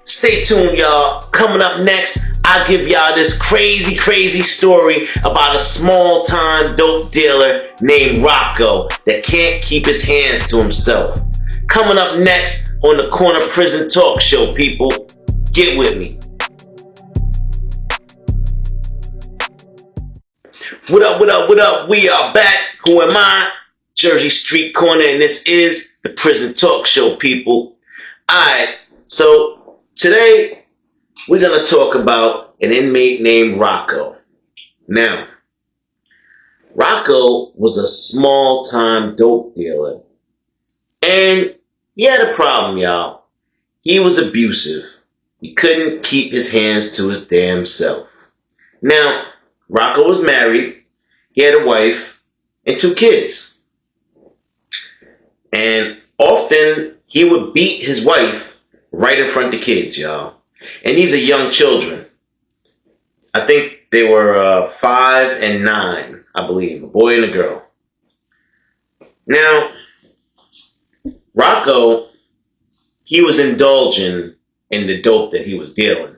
Stay tuned, y'all. Coming up next, I'll give y'all this crazy story about a small-time dope dealer named Rocco that can't keep his hands to himself. Coming up next on the Corner Prison Talk Show, people. Get with me. What up? We are back. Who am I? Jersey Street Corner, and this is the Prison Talk Show, people. Alright, so today we're going to talk about an inmate named Rocco. Now, Rocco was a small-time dope dealer, and he had a problem, y'all. He was abusive. He couldn't keep his hands to his damn self. Now, Rocco was married. He had a wife and 2 kids. And often he would beat his wife right in front of the kids, y'all. And these are young children. I think they were 5 and 9, I believe. A boy and a girl. Now, Rocco, he was indulging in the dope that he was dealing.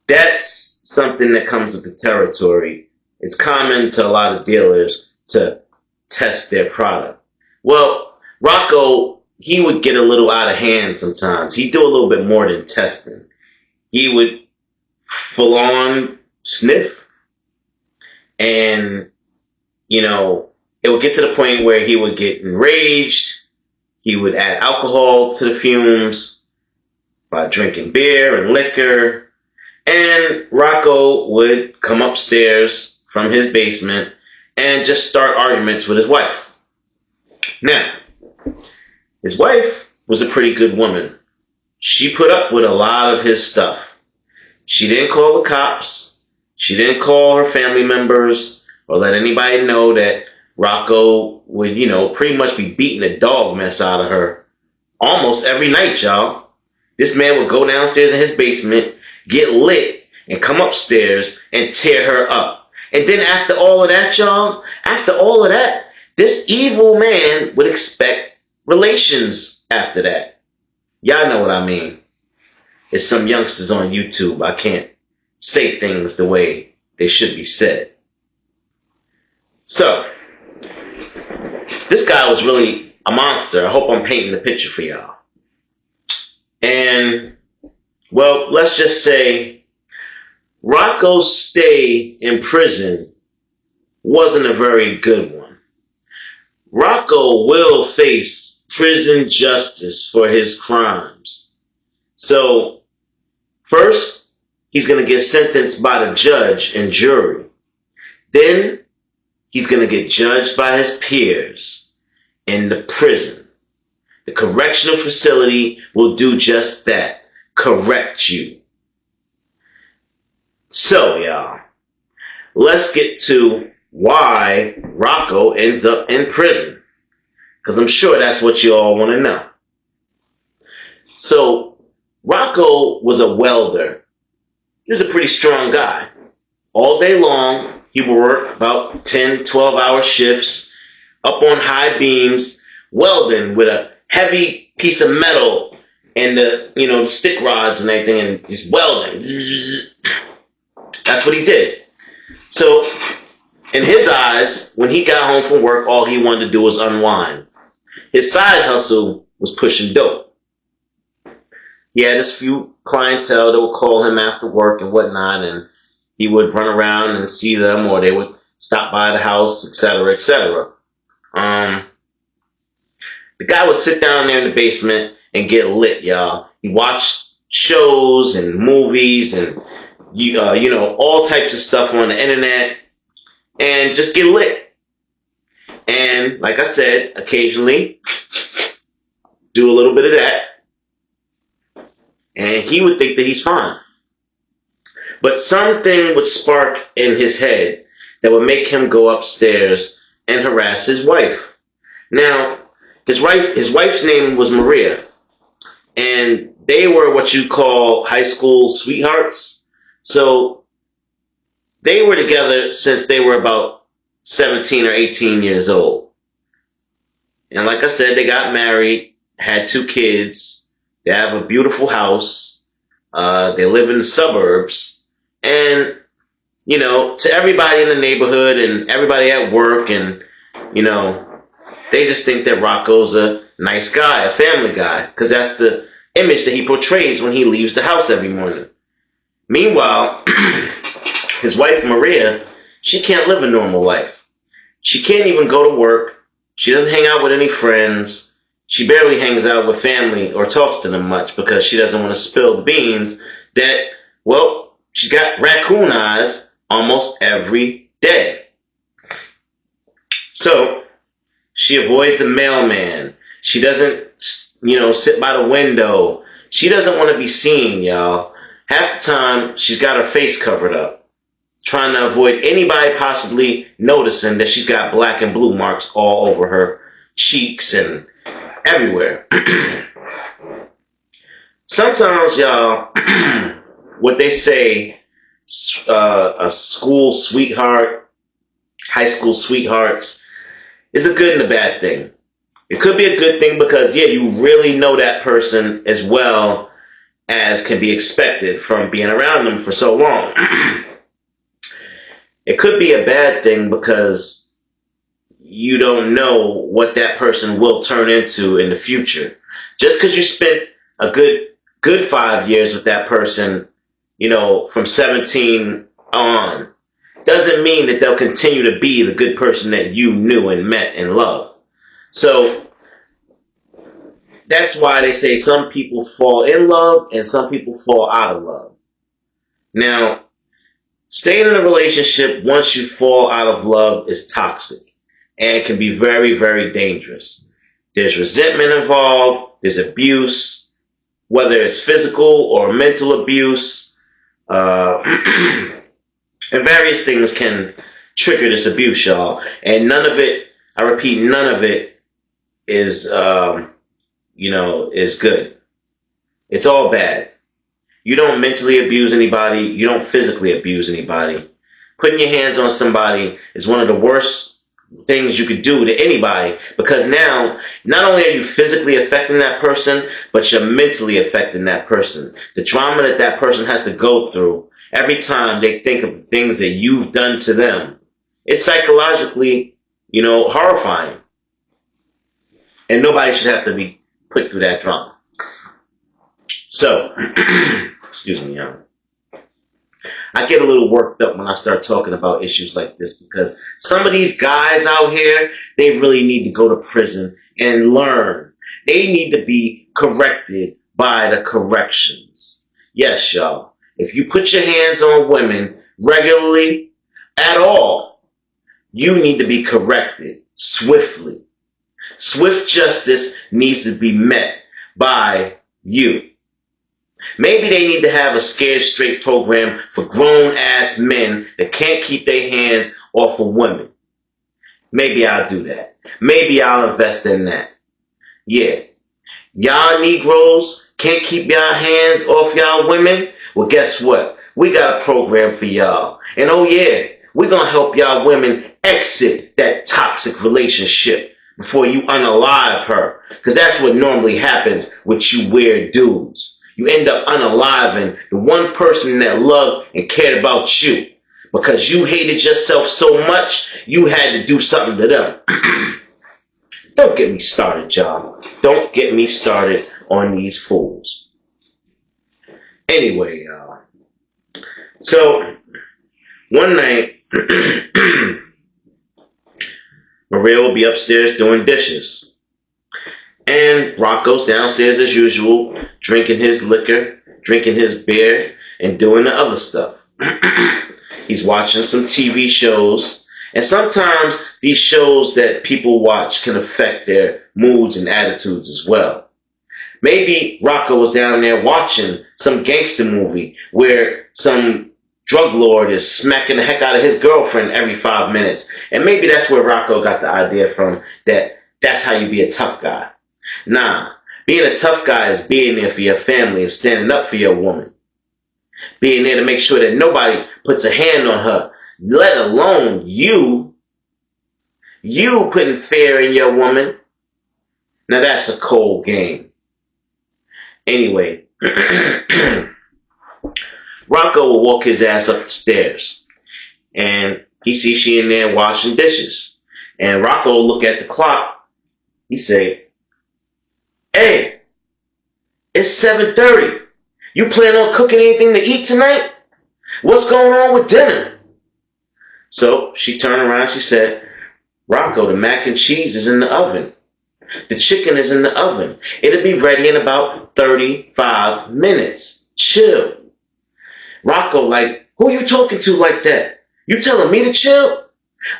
That's something that comes with the territory. It's common to a lot of dealers to test their product. Well, Rocco, he would get a little out of hand sometimes. He'd do a little bit more than testing. He would full on sniff. And, it would get to the point where he would get enraged. He would add alcohol to the fumes by drinking beer and liquor. And Rocco would come upstairs from his basement and just start arguments with his wife. Now, his wife was a pretty good woman. She put up with a lot of his stuff. She didn't call the cops. She didn't call her family members or let anybody know that Rocco would, pretty much be beating the dog mess out of her almost every night, y'all. This man would go downstairs in his basement, get lit, and come upstairs and tear her up. And then after all of that, y'all, this evil man would expect relations after that. Y'all know what I mean. It's some youngsters on YouTube. I can't say things the way they should be said. So, this guy was really a monster. I hope I'm painting the picture for y'all. And, well, let's just say Rocco's stay in prison wasn't a very good one. Rocco will face prison justice for his crimes. So, first, he's going to get sentenced by the judge and jury. Then, he's going to get judged by his peers in the prison. The correctional facility will do just that. Correct you. So, y'all, let's get to why Rocco ends up in prison. Because I'm sure that's what you all want to know. So, Rocco was a welder. He was a pretty strong guy. All day long, he would work about 10, 12-hour shifts up on high beams, welding with a heavy piece of metal and the stick rods and everything, and just welding. That's what he did. So, in his eyes, when he got home from work, all he wanted to do was unwind. His side hustle was pushing dope. He had his few clientele that would call him after work and whatnot, and he would run around and see them, or they would stop by the house, etc., etc. The guy would sit down there in the basement and get lit, y'all. He watched shows and movies and all types of stuff on the internet and just get lit. And like I said, occasionally do a little bit of that. And he would think that he's fine. But something would spark in his head that would make him go upstairs and harass his wife. Now, his wife's name was Maria. And they were what you call high school sweethearts. So they were together since they were about 17 or 18 years old. And like I said, they got married, had 2 kids. They have a beautiful house. They live in the suburbs. And, to everybody in the neighborhood and everybody at work and, they just think that Rocco's a nice guy, a family guy, because that's the image that he portrays when he leaves the house every morning. Meanwhile, his wife, Maria, she can't live a normal life. She can't even go to work. She doesn't hang out with any friends. She barely hangs out with family or talks to them much because she doesn't want to spill the beans that, well, she's got raccoon eyes almost every day. So she avoids the mailman. She doesn't, sit by the window. She doesn't want to be seen, y'all. Half the time, she's got her face covered up, trying to avoid anybody possibly noticing that she's got black and blue marks all over her cheeks and everywhere. Sometimes, y'all, what they say, a school sweetheart, high school sweethearts, is a good and a bad thing. It could be a good thing because, you really know that person as well as can be expected from being around them for so long. It could be a bad thing because you don't know what that person will turn into in the future. Just because you spent a good 5 years with that person, from 17 on, doesn't mean that they'll continue to be the good person that you knew and met and loved. So that's why they say some people fall in love and some people fall out of love. Now, staying in a relationship once you fall out of love is toxic and can be very, very dangerous. There's resentment involved, there's abuse, whether it's physical or mental abuse, and various things can trigger this abuse, y'all. And none of it, I repeat, none of it is, is good. It's all bad. You don't mentally abuse anybody. You don't physically abuse anybody. Putting your hands on somebody is one of the worst things you could do to anybody, because now, not only are you physically affecting that person, but you're mentally affecting that person. The drama that that person has to go through every time they think of the things that you've done to them, it's psychologically, horrifying. And nobody should have to be put through that drama. So, excuse me, y'all. I get a little worked up when I start talking about issues like this because some of these guys out here, they really need to go to prison and learn. They need to be corrected by the corrections. Yes, y'all. If you put your hands on women regularly at all, you need to be corrected swiftly. Swift justice needs to be met by you. Maybe they need to have a Scared Straight program for grown-ass men that can't keep their hands off of women. Maybe I'll do that. Maybe I'll invest in that. Yeah. Y'all Negroes can't keep y'all hands off y'all women? Well, guess what? We got a program for y'all. And oh yeah, we're going to help y'all women exit that toxic relationship before you unalive her. Because that's what normally happens with you weird dudes. You end up unaliving the one person that loved and cared about you. Because you hated yourself so much, you had to do something to them. Don't get me started, y'all. Don't get me started on these fools. Anyway, y'all. So, one night, Maria will be upstairs doing dishes. And Rocco's downstairs as usual, drinking his liquor, drinking his beer, and doing the other stuff. He's watching some TV shows. And sometimes these shows that people watch can affect their moods and attitudes as well. Maybe Rocco was down there watching some gangster movie where some drug lord is smacking the heck out of his girlfriend every 5 minutes. And maybe that's where Rocco got the idea from, that that's how you be a tough guy. Nah, being a tough guy is being there for your family and standing up for your woman. Being there to make sure that nobody puts a hand on her, let alone you. You putting fear in your woman. Now that's a cold game. Anyway, Rocco will walk his ass up the stairs. And he sees she in there washing dishes. And Rocco will look at the clock. He say, "Hey, it's 7:30. You plan on cooking anything to eat tonight? What's going on with dinner?" So she turned around. She said, "Rocco, the mac and cheese is in the oven. The chicken is in the oven. It'll be ready in about 35 minutes. Chill." Rocco like, "Who you talking to like that? You telling me to chill?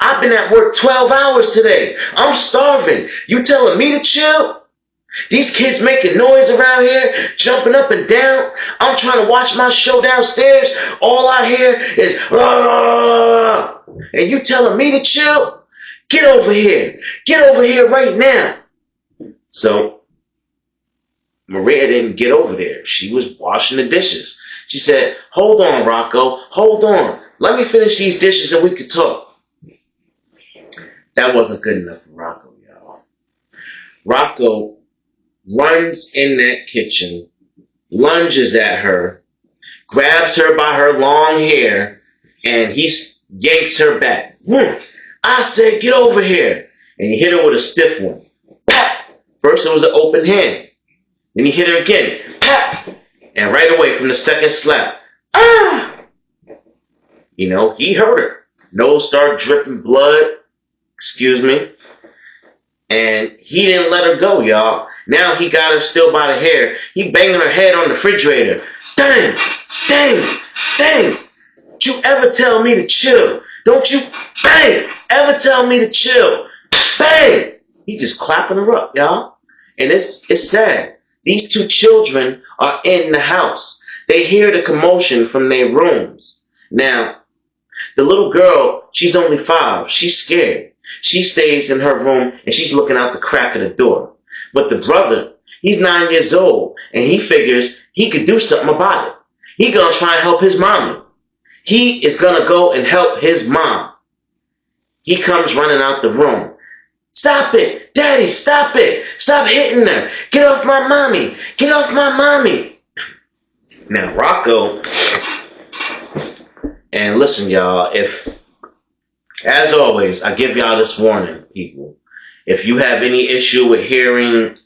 I've been at work 12 hours today. I'm starving. You telling me to chill? These kids making noise around here, jumping up and down. I'm trying to watch my show downstairs. All I hear is, "Rah!" And you telling me to chill? Get over here. Get over here right now." So Maria didn't get over there. She was washing the dishes. She said, "Hold on, Rocco. Hold on. Let me finish these dishes and we could talk." That wasn't good enough for Rocco, y'all. Rocco runs in that kitchen, lunges at her, grabs her by her long hair, and he yanks her back. "I said, get over here." And he hit her with a stiff one. First it was an open hand. Then he hit her again. And right away from the second slap, ah! You know, he hurt her. Nose started dripping blood. Excuse me. And he didn't let her go, y'all. Now he got her still by the hair. He banging her head on the refrigerator. Dang! Dang! Dang! Don't you ever tell me to chill. Don't you, bang, ever tell me to chill. Bang! He just clapping her up, y'all. And it's sad. These two children are in the house. They hear the commotion from their rooms. Now, the little girl, she's only 5. She's scared. She stays in her room and she's looking out the crack of the door. But the brother, he's 9 years old and he figures he could do something about it. He gonna try and help his mommy. He is gonna go and help his mom. He comes running out the room. "Stop it! Daddy, stop it! Stop hitting her! Get off my mommy! Get off my mommy!" Now, Rocco, and listen, y'all, as always, I give y'all this warning, people. If you have any issue with hearing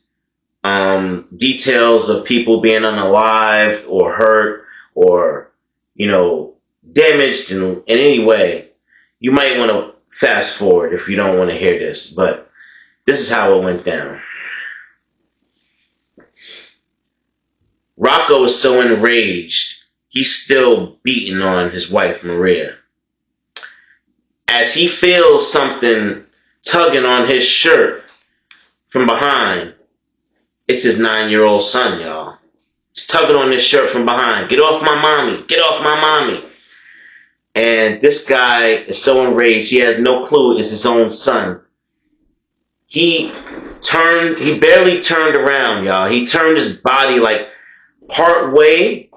details of people being unalived or hurt or, damaged in any way, you might want to fast forward if you don't want to hear this. But this is how it went down. Rocco is so enraged, he's still beating on his wife, Maria. As he feels something tugging on his shirt from behind, it's his 9-year-old son, y'all. He's tugging on his shirt from behind. "Get off my mommy. Get off my mommy." And this guy is so enraged, he has no clue it's his own son. He barely turned around, y'all. He turned his body like part way,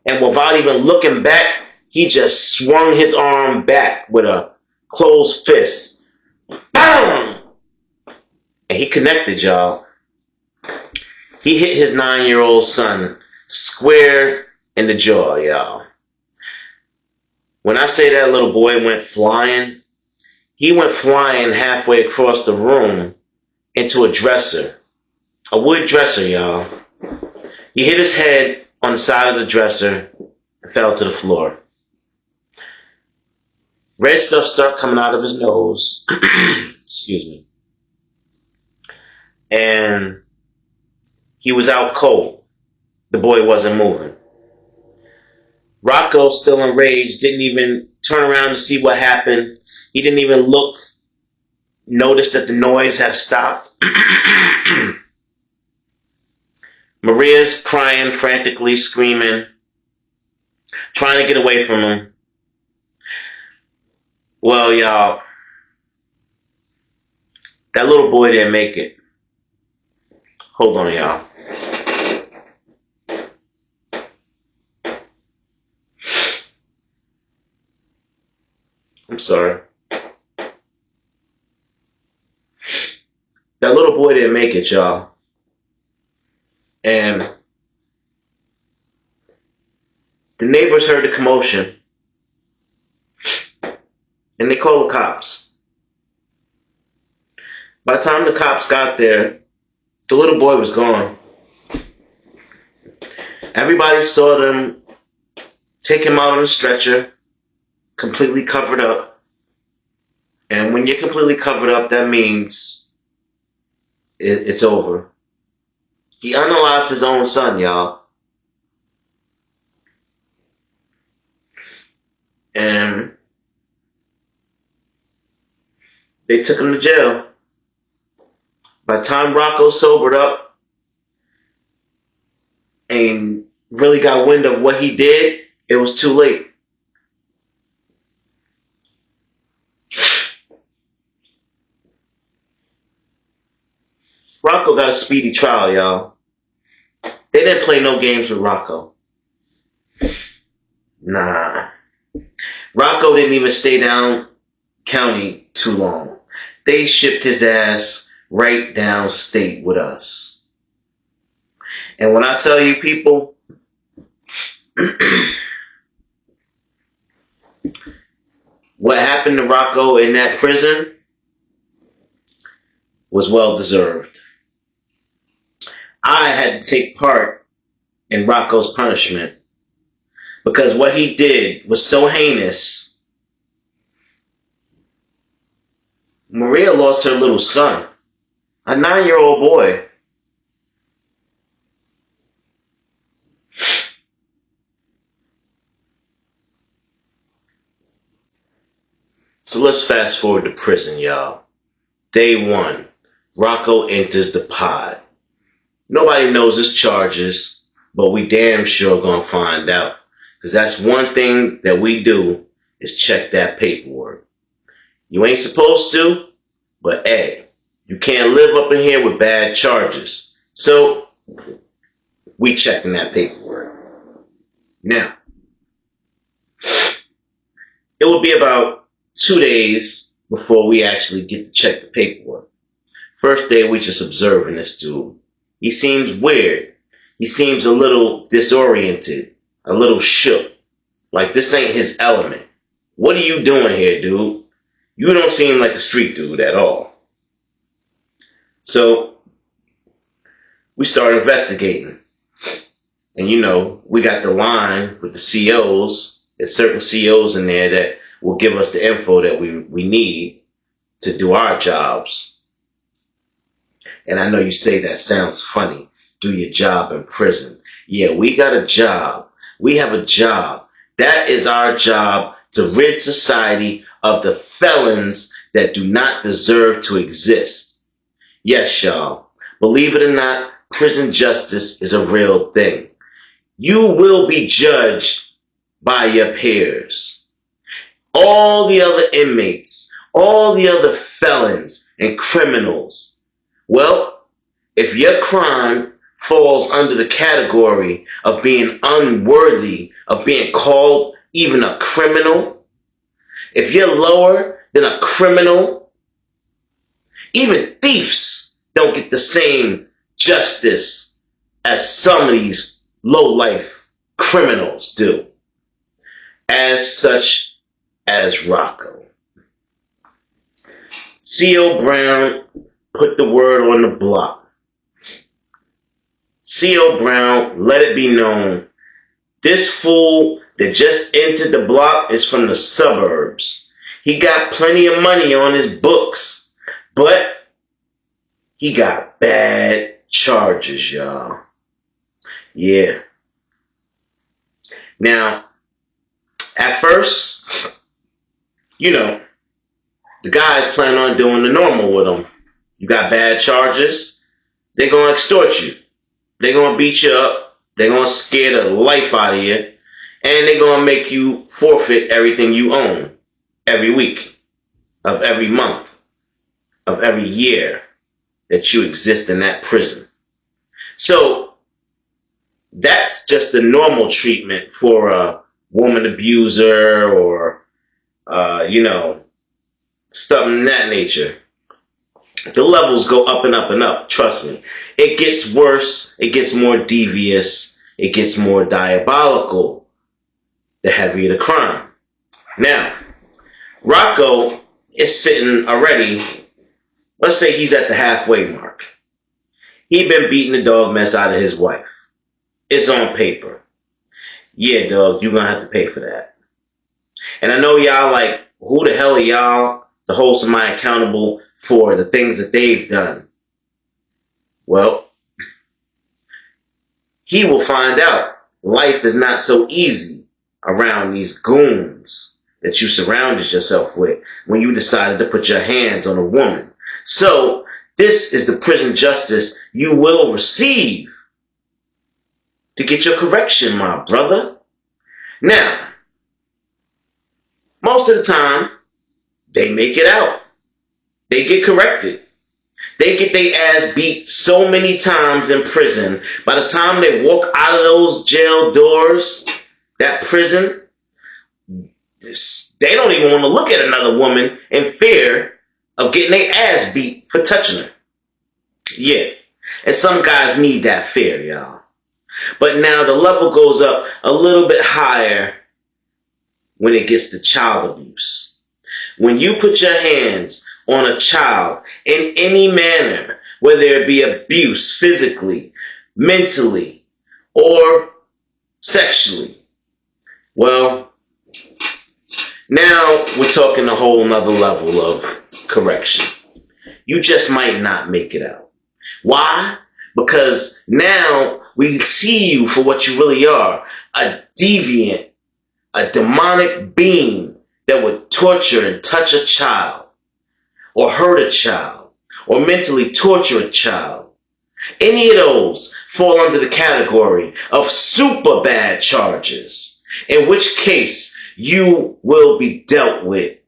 and without even looking back, he just swung his arm back with a closed fist. BAM! And he connected, y'all. He hit his 9-year-old son square in the jaw, y'all. When I say that little boy went flying, he went flying halfway across the room into a dresser. A wood dresser, y'all. He hit his head on the side of the dresser and fell to the floor. Red stuff started coming out of his nose. Excuse me. And he was out cold. The boy wasn't moving. Rocco, still enraged, didn't even turn around to see what happened. He didn't even look, notice that the noise had stopped. Maria's crying, frantically screaming, trying to get away from him. Well, y'all, that little boy didn't make it. Hold on, y'all. I'm sorry. That little boy didn't make it, y'all. And The neighbors heard the commotion, and they called the cops. By the time the cops got there, the little boy was gone. Everybody saw them take him out on a stretcher, completely covered up. And when you're completely covered up, that means it's over. He unalived his own son, y'all. And they took him to jail. By the time Rocco sobered up and really got wind of what he did, it was too late. Rocco got a speedy trial, y'all. They didn't play no games with Rocco. Nah. Rocco didn't even stay down county too long. They shipped his ass right down state with us. And when I tell you, people, what happened to Rocco in that prison was well deserved. I had to take part in Rocco's punishment because what he did was so heinous. Maria lost her little son, a 9-year-old boy. So let's fast forward to prison, y'all. Day 1, Rocco enters the pod. Nobody knows his charges, but we damn sure gonna find out. Because that's one thing that we do is check that paperwork. You ain't supposed to, but hey, you can't live up in here with bad charges. So, we checking that paperwork. Now, it will be about 2 days before we actually get to check the paperwork. First day, we just observing this dude. He seems weird. He seems a little disoriented, a little shook. Like this ain't his element. What are you doing here, dude? You don't seem like a street dude at all. So, we start investigating. And you know, we got the line with the COs. There's certain COs in there that will give us the info that we need to do our jobs. And I know you say that sounds funny. Do your job in prison. Yeah, we got a job. We have a job. That is our job, to rid society of the felons that do not deserve to exist. Yes, y'all. Believe it or not, prison justice is a real thing. You will be judged by your peers. All the other inmates, all the other felons and criminals. Well, if your crime falls under the category of being unworthy of being called even a criminal, if you're lower than a criminal, even thieves don't get the same justice as some of these low-life criminals do. As such as Rocco. C.O. Brown put the word on the block. C.O. Brown let it be known, this fool that just entered the block is from the suburbs. He got plenty of money on his books, but he got bad charges, y'all. Yeah. Now, at first, you know, the guys plan on doing the normal with him. You got bad charges, they're going to extort you. They're going to beat you up. They're going to scare the life out of you. And they're going to make you forfeit everything you own every week, of every month, of every year that you exist in that prison. So, that's just the normal treatment for a woman abuser or, something of that nature. The levels go up and up and up, trust me. It gets worse, it gets more devious, it gets more diabolical the heavier the crime. Now, Rocco is sitting already, let's say he's at the halfway mark. He been beating the dog mess out of his wife. It's on paper. Yeah, dog, you're gonna have to pay for that. And I know y'all like, who the hell are y'all to hold somebody accountable for the things that they've done? Well, he will find out life is not so easy around these goons that you surrounded yourself with when you decided to put your hands on a woman. So, this is the prison justice you will receive to get your correction, my brother. Now, most of the time, they make it out. They get corrected. They get their ass beat so many times in prison. By the time they walk out of those jail doors, that prison, they don't even want to look at another woman in fear of getting their ass beat for touching her. Yeah. And some guys need that fear, y'all. But now the level goes up a little bit higher when it gets to child abuse. When you put your hands on a child in any manner, whether it be abuse physically, mentally, or sexually, well, now we're talking a whole nother level of correction. You just might not make it out. Why? Because now we see you for what you really are, a deviant, a demonic being that would torture and touch a child, or hurt a child, or mentally torture a child. Any of those fall under the category of super bad charges, in which case you will be dealt with.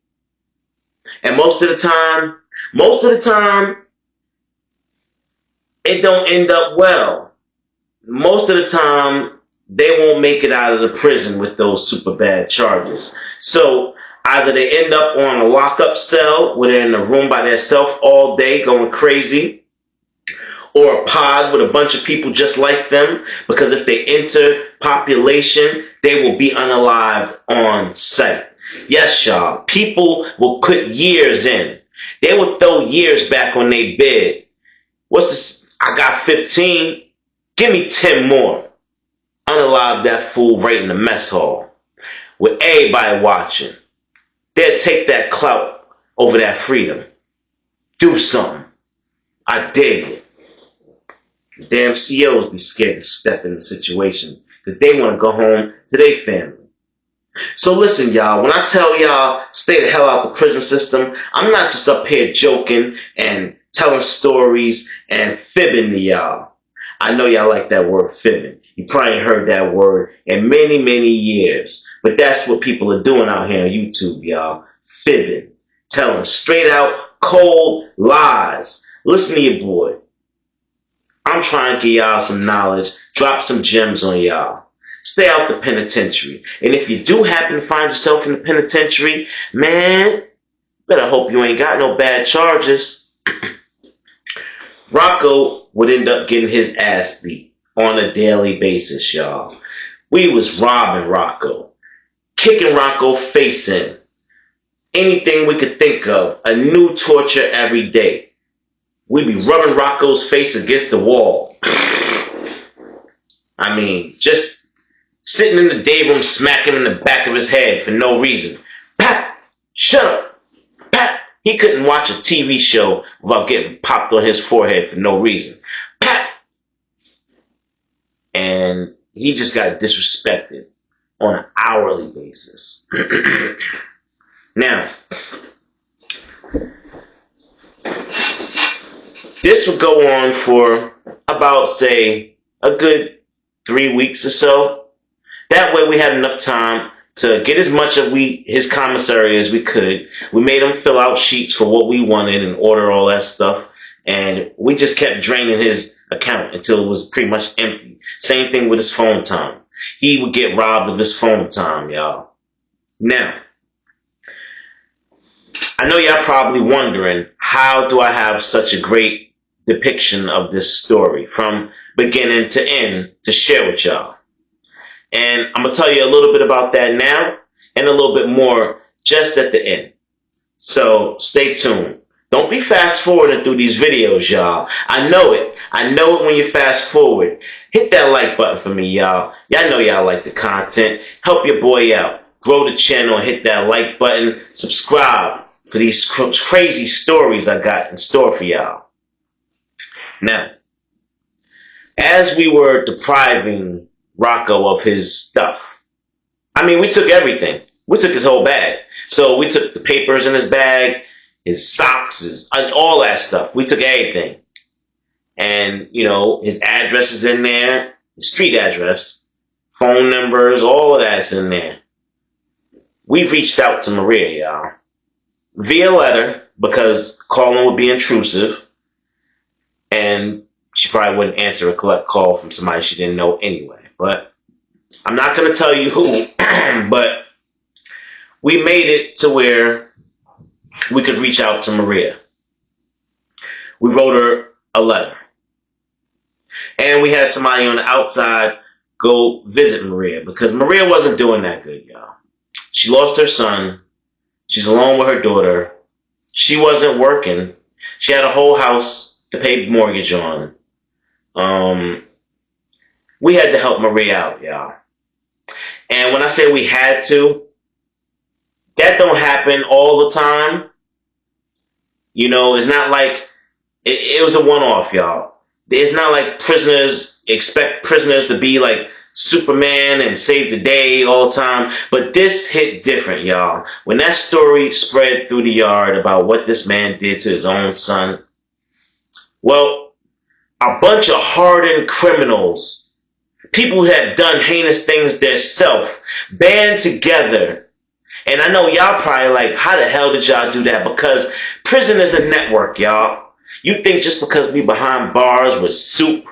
And most of the time, it don't end up well. Most of the time, they won't make it out of the prison with those super bad charges. So either they end up on a lockup cell where they're in a room by themselves all day going crazy, or a pod with a bunch of people just like them, because if they enter population, they will be unalived on sight. Yes, y'all, people will put years in. They will throw years back on their bed. What's this? I got 15. Give me 10 more. Unalive that fool right in the mess hall with everybody watching. They'll take that clout over that freedom. Do something. I dig it. Damn COs be scared to step in the situation because they want to go home to their family. So listen, y'all, when I tell y'all stay the hell out the prison system, I'm not just up here joking and telling stories and fibbing to y'all. I know y'all like that word fibbing. You probably heard that word in many, many years. But that's what people are doing out here on YouTube, y'all. Fibbing. Telling straight out, cold lies. Listen to your boy. I'm trying to give y'all some knowledge, drop some gems on y'all. Stay out the penitentiary. And if you do happen to find yourself in the penitentiary, man, better hope you ain't got no bad charges. Rocco would end up getting his ass beat on a daily basis, y'all. We was robbing Rocco, kicking Rocco face in. Anything we could think of, a new torture every day. We'd be rubbing Rocco's face against the wall. I mean, just sitting in the day room, smacking him in the back of his head for no reason. Pat, shut up. Pat. He couldn't watch a TV show without getting popped on his forehead for no reason. Pat. And he just got disrespected on an hourly basis. Now, this would go on for about, say, a good 3 weeks or so. That way we had enough time to get as much of his commissary as we could. We made him fill out sheets for what we wanted and order all that stuff. And we just kept draining his account until it was pretty much empty. Same thing with his phone time. He would get robbed of his phone time, y'all. Now, I know y'all probably wondering, how do I have such a great depiction of this story from beginning to end to share with y'all? And I'm going to tell you a little bit about that now and a little bit more just at the end. So stay tuned. Don't be fast forwarding through these videos, y'all. I know it. I know it when you fast forward. Hit that like button for me, y'all. Y'all know y'all like the content. Help your boy out. Grow the channel and hit that like button. Subscribe for these crazy stories I got in store for y'all. Now, as we were depriving Rocco of his stuff, I mean, we took everything. We took his whole bag. So we took the papers in his bag, his socks, all that stuff. We took everything. And, you know, his address is in there, his street address, phone numbers, all of that's in there. We reached out to Maria, y'all, via letter, because calling would be intrusive. And she probably wouldn't answer a collect call from somebody she didn't know anyway. But I'm not going to tell you who, but we made it to where we could reach out to Maria. We wrote her a letter. And we had somebody on the outside go visit Maria because Maria wasn't doing that good, y'all. She lost her son. She's alone with her daughter. She wasn't working. She had a whole house to pay mortgage on. We had to help Maria out, y'all. And when I say we had to, that don't happen all the time. You know, it's not like it was a one-off, y'all. It's not like expect prisoners to be like Superman and save the day all the time. But this hit different, y'all. When that story spread through the yard about what this man did to his own son, well, a bunch of hardened criminals, people who had done heinous things themselves, band together. And I know y'all probably like, how the hell did y'all do that? Because prison is a network, y'all. You think just because we behind bars with soup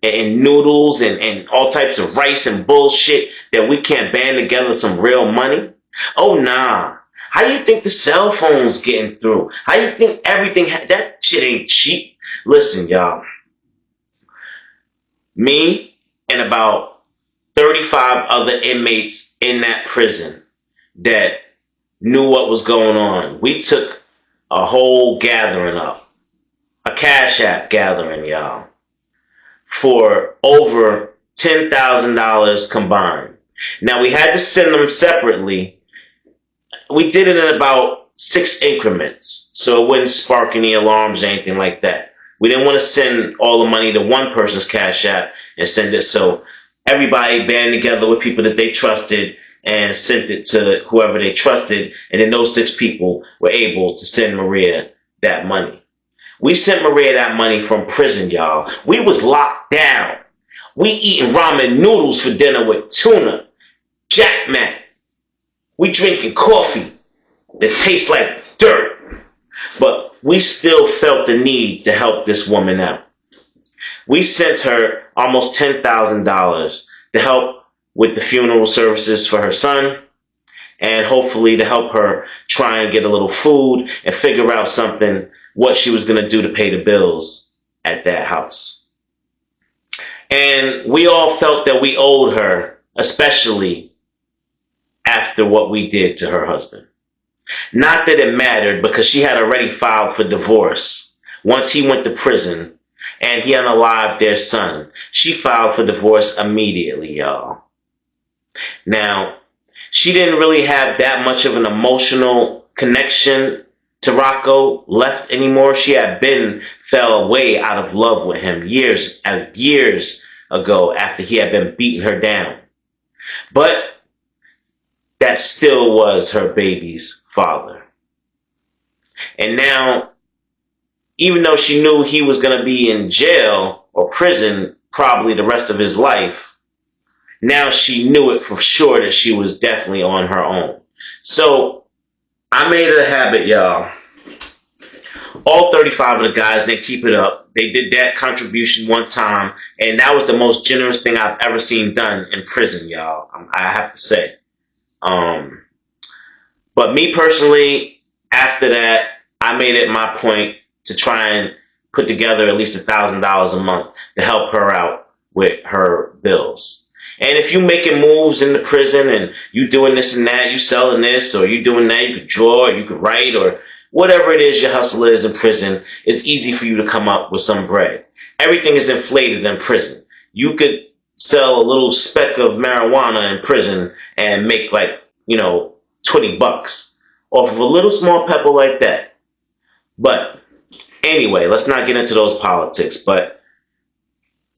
and noodles and all types of rice and bullshit that we can't band together some real money? Oh, nah. How you think the cell phone's getting through? How you think everything, that shit ain't cheap? Listen, y'all. Me and about 35 other inmates in that prison that knew what was going on. We took a whole gathering up, a Cash App gathering, y'all, for over $10,000 combined. Now, we had to send them separately. We did it in about 6 increments, so it wouldn't spark any alarms or anything like that. We didn't want to send all the money to one person's Cash App and send it so everybody banded together with people that they trusted and sent it to whoever they trusted, and then those 6 people were able to send Maria that money. We sent Maria that money from prison, y'all. We was locked down. We eating ramen noodles for dinner with tuna, Jack Mac. We drinking coffee that tastes like dirt. But we still felt the need to help this woman out. We sent her almost $10,000 to help with the funeral services for her son, and hopefully to help her try and get a little food and figure out something, what she was going to do to pay the bills at that house. And we all felt that we owed her, especially after what we did to her husband. Not that it mattered, because she had already filed for divorce. Once he went to prison and he unalived their son, she filed for divorce immediately, y'all. Now, she didn't really have that much of an emotional connection to Rocco left anymore. She had fell way out of love with him years ago after he had been beating her down. But that still was her baby's father. And now, even though she knew he was going to be in jail or prison probably the rest of his life, now she knew it for sure that she was definitely on her own. So I made it a habit, y'all. All 35 of the guys, they keep it up. They did that contribution one time, and that was the most generous thing I've ever seen done in prison, y'all. I have to say. But me personally, after that, I made it my point to try and put together at least $1,000 a month to help her out with her bills. And if you making moves in the prison and you doing this and that, you selling this or you doing that, you could draw or you could write or whatever it is your hustle is in prison, it's easy for you to come up with some bread. Everything is inflated in prison. You could sell a little speck of marijuana in prison and make like, $20 off of a little small pebble like that. But anyway, let's not get into those politics. But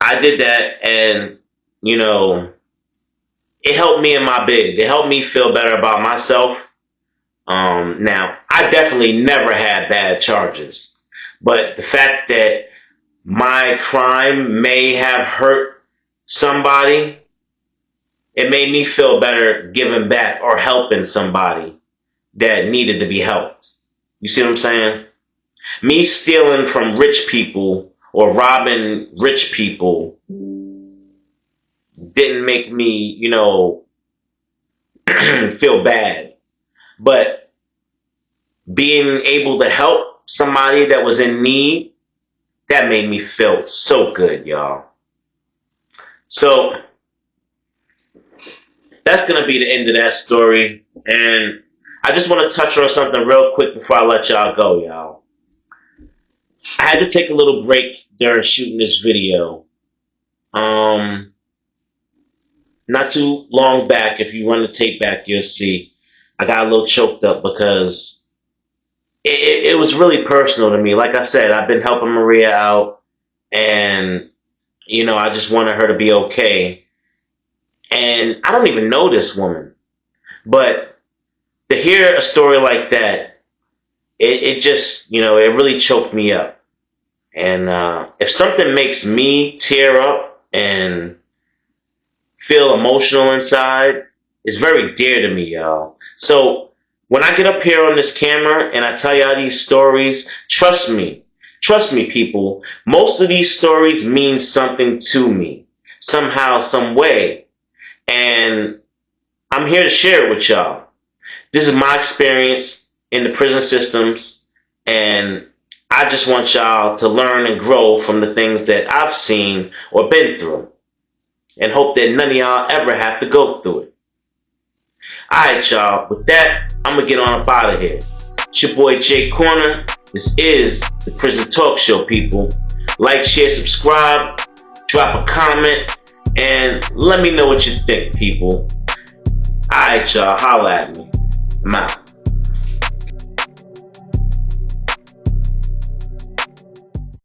I did that and, it helped me in my bid. It helped me feel better about myself. Now, I definitely never had bad charges. But the fact that my crime may have hurt somebody, it made me feel better giving back or helping somebody that needed to be helped. You see what I'm saying? Me stealing from rich people or robbing rich people didn't make me, feel bad. But being able to help somebody that was in need, that made me feel so good, y'all. So that's going to be the end of that story. And I just want to touch on something real quick before I let y'all go, y'all. I had to take a little break during shooting this video. Not too long back, if you run the tape back, you'll see I got a little choked up because it was really personal to me. Like I said, I've been helping Maria out and, I just wanted her to be okay. And I don't even know this woman, but to hear a story like that, it just, it really choked me up. And if something makes me tear up and feel emotional inside, it's very dear to me, y'all. So when I get up here on this camera and I tell y'all these stories, trust me, people, most of these stories mean something to me, somehow, some way. And I'm here to share it with y'all. This is my experience in the prison systems, and I just want y'all to learn and grow from the things that I've seen or been through, and hope that none of y'all ever have to go through it. Alright, y'all. With that, I'm going to get on up out of here. It's your boy Jay Corner. This is the Prison Talk Show, people. Like, share, subscribe, drop a comment, and let me know what you think, people. Alright, y'all. Holla at me. I'm out.